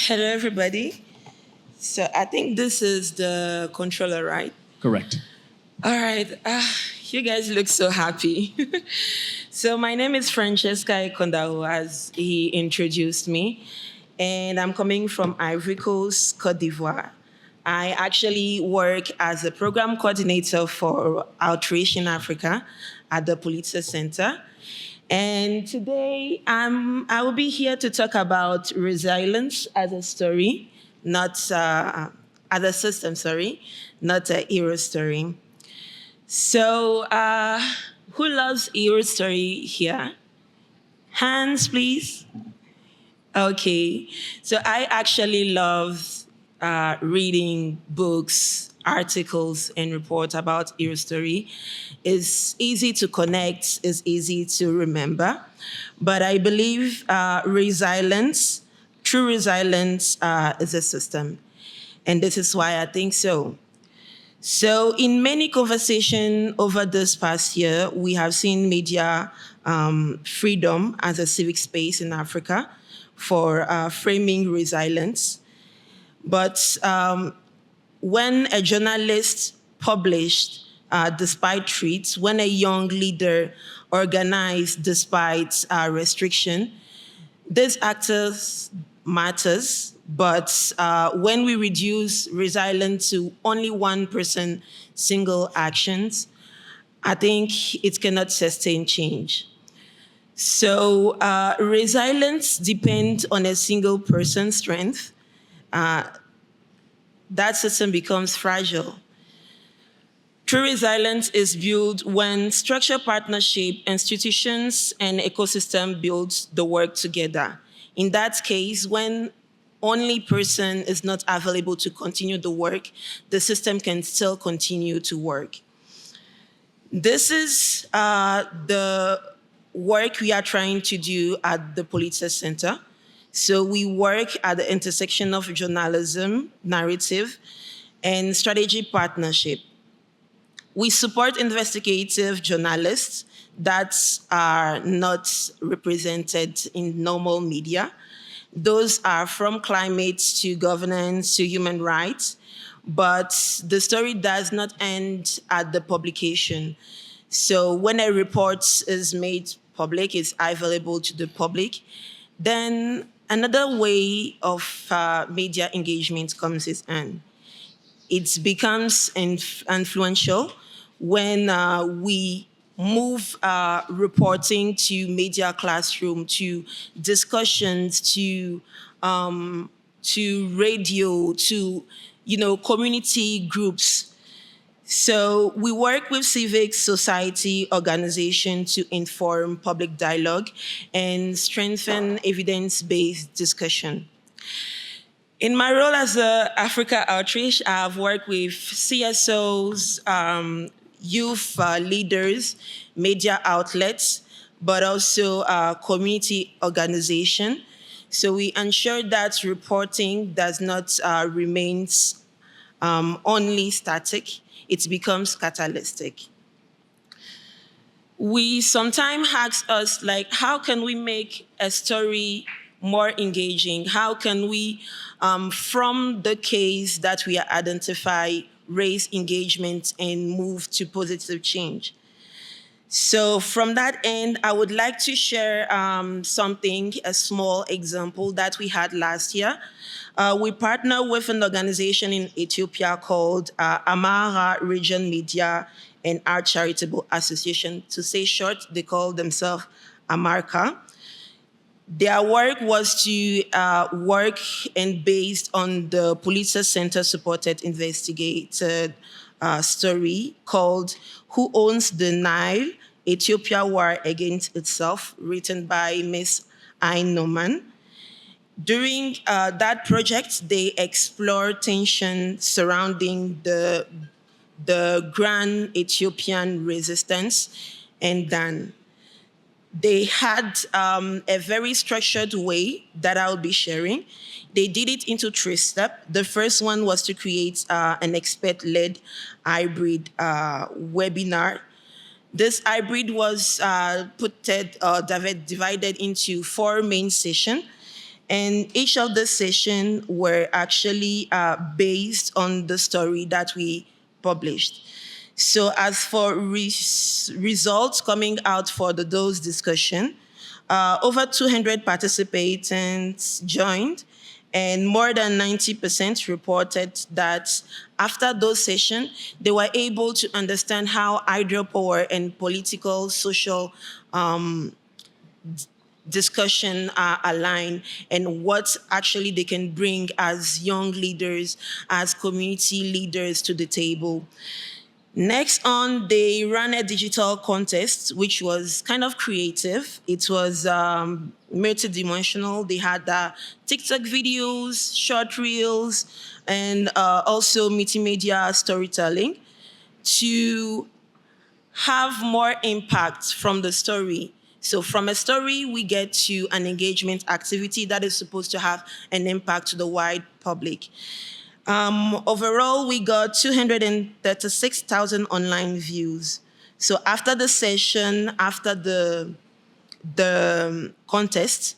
Hello, everybody. So I think this is the controller, right? Correct. All right. You guys look so happy. So my name is Francesca Ekondaho, as he introduced me, and I'm coming from Ivory Coast, Cote d'Ivoire. I actually work as a program coordinator for Outreach in Africa at the Pulitzer Center. And today I will be here to talk about resilience as a story, not as a system, sorry, not a hero story. So, who loves hero story here? Hands, please. Okay. So I actually love reading books, articles, and reports about hero story. It's easy to connect, it's easy to remember. But I believe resilience, true resilience, is a system. And this is why I think so. So, in many conversations over this past year, we have seen media freedom as a civic space in Africa for framing resilience. But when a journalist published despite threats, when a young leader organized despite restriction, these actors matters, but when we reduce resilience to only one person, single actions, I think it cannot sustain change. So resilience depends on a single person's strength. That system becomes fragile. True resilience is built when structured partnership, institutions, and ecosystem build the work together. In that case, when only person is not available to continue the work, the system can still continue to work. This is the work we are trying to do at the Pulitzer Center. So we work at the intersection of journalism, narrative, and strategy partnership. We support investigative journalists that are not represented in normal media. Those are from climate to governance to human rights. But the story does not end at the publication. So when a report is made public, is available to the public, then another way of media engagement comes in. It becomes influential when we move reporting to media classroom, to discussions, to radio, to community groups. So we work with civic society organizations to inform public dialogue and strengthen evidence-based discussion. In my role as a Africa Outreach, I've worked with CSOs, youth leaders, media outlets, but also community organization. So we ensure that reporting does not remain only static, it becomes catalytic. We sometimes ask us, like, how can we make a story more engaging? How can we, from the case that we identify, raise engagement and move to positive change? So from that end, I would like to share something, a small example that we had last year. We partner with an organization in Ethiopia called Amara Region Media and Art Charitable Association. To say short, they call themselves Amarka. Their work was to work and based on the Pulitzer Center supported investigated story called Who Owns the Nile? Ethiopia War Against Itself, written by Miss Ayn Noman. During that project, they explored tension surrounding the Grand Ethiopian Resistance, and then they had a very structured way that I'll be sharing. They did it into three steps. The first one was to create an expert-led hybrid webinar. This hybrid was divided into four main sessions, And each of the sessions were actually based on the story that we published. So as for results coming out for those discussion, over 200 participants joined, and more than 90% reported that after those sessions, they were able to understand how hydropower and political, social discussion are aligned, and what actually they can bring as young leaders, as community leaders to the table. Next on, they ran a digital contest, which was kind of creative. It was multidimensional. They had TikTok videos, short reels, and also multimedia storytelling to have more impact from the story. So from a story, we get to an engagement activity that is supposed to have an impact to the wide public. Overall, we got 236,000 online views. So after the session, after the contest,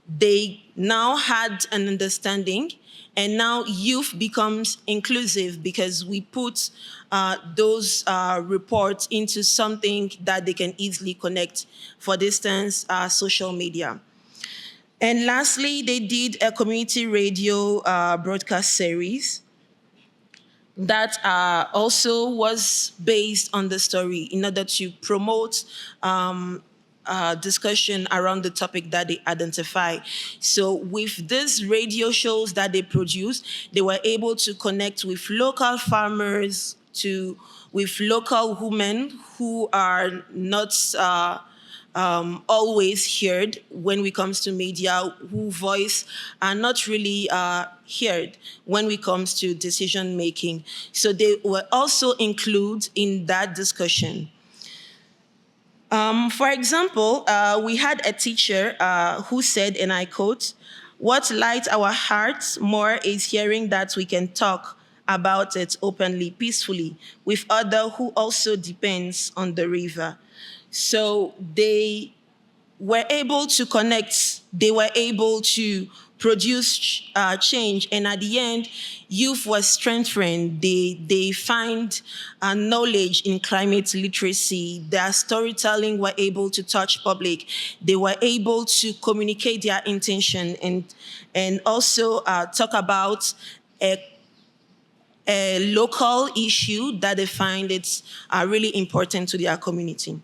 they now had an understanding, and now youth becomes inclusive because we put those reports into something that they can easily connect. For instance, social media. And lastly, they did a community radio broadcast series that also was based on the story in order to promote discussion around the topic that they identify. So with these radio shows that they produced, they were able to connect with local farmers, with local women who are not always heard when it comes to media, whose voice are not really heard when it comes to decision making. So they were also included in that discussion. For example, we had a teacher who said, and I quote, "What lights our hearts more is hearing that we can talk about it openly, peacefully, with others who also depends on the river." So they were able to connect, they were able to produce change, and at the end, youth was strengthened. They find knowledge in climate literacy. Their storytelling were able to touch public. They were able to communicate their intention, and also talk about a local issue that they find it's really important to their community.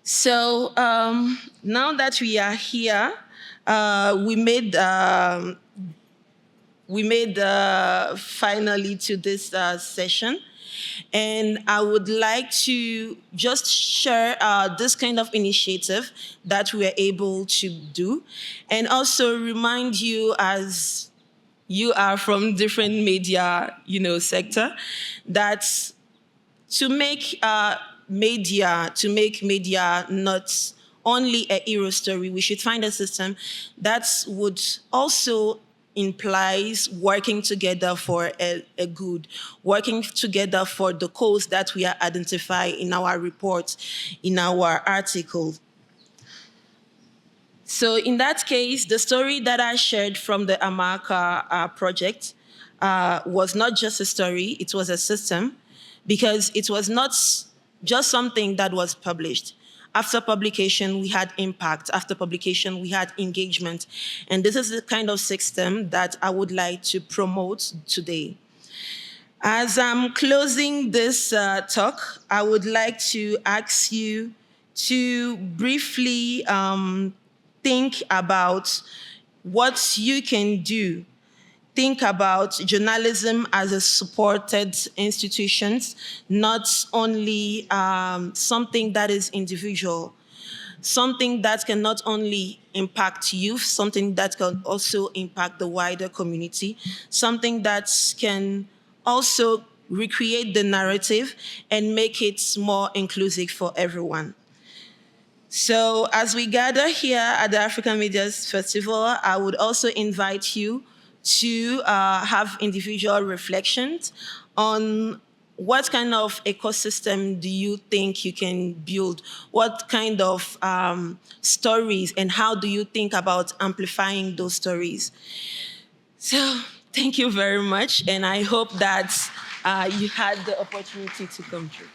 So now that we are here, we made finally to this session, and I would like to just share this kind of initiative that we are able to do, and also remind you, as you are from different media, sector, that to make media not only a hero story, we should find a system that would also implies working together for a good, working together for the cause that we are identifying in our reports, in our articles. So in that case, the story that I shared from the Amaka project was not just a story, it was a system, because it was not just something that was published. After publication, we had impact. After publication, we had engagement. And this is the kind of system that I would like to promote today. As I'm closing this talk, I would like to ask you to briefly think about what you can do. Think about journalism as a supported institution, not only something that is individual, something that can not only impact youth, something that can also impact the wider community, something that can also recreate the narrative and make it more inclusive for everyone. So as we gather here at the African Medias Festival, I would also invite you to have individual reflections on what kind of ecosystem do you think you can build? What kind of stories, and how do you think about amplifying those stories? So thank you very much, and I hope that you had the opportunity to come through.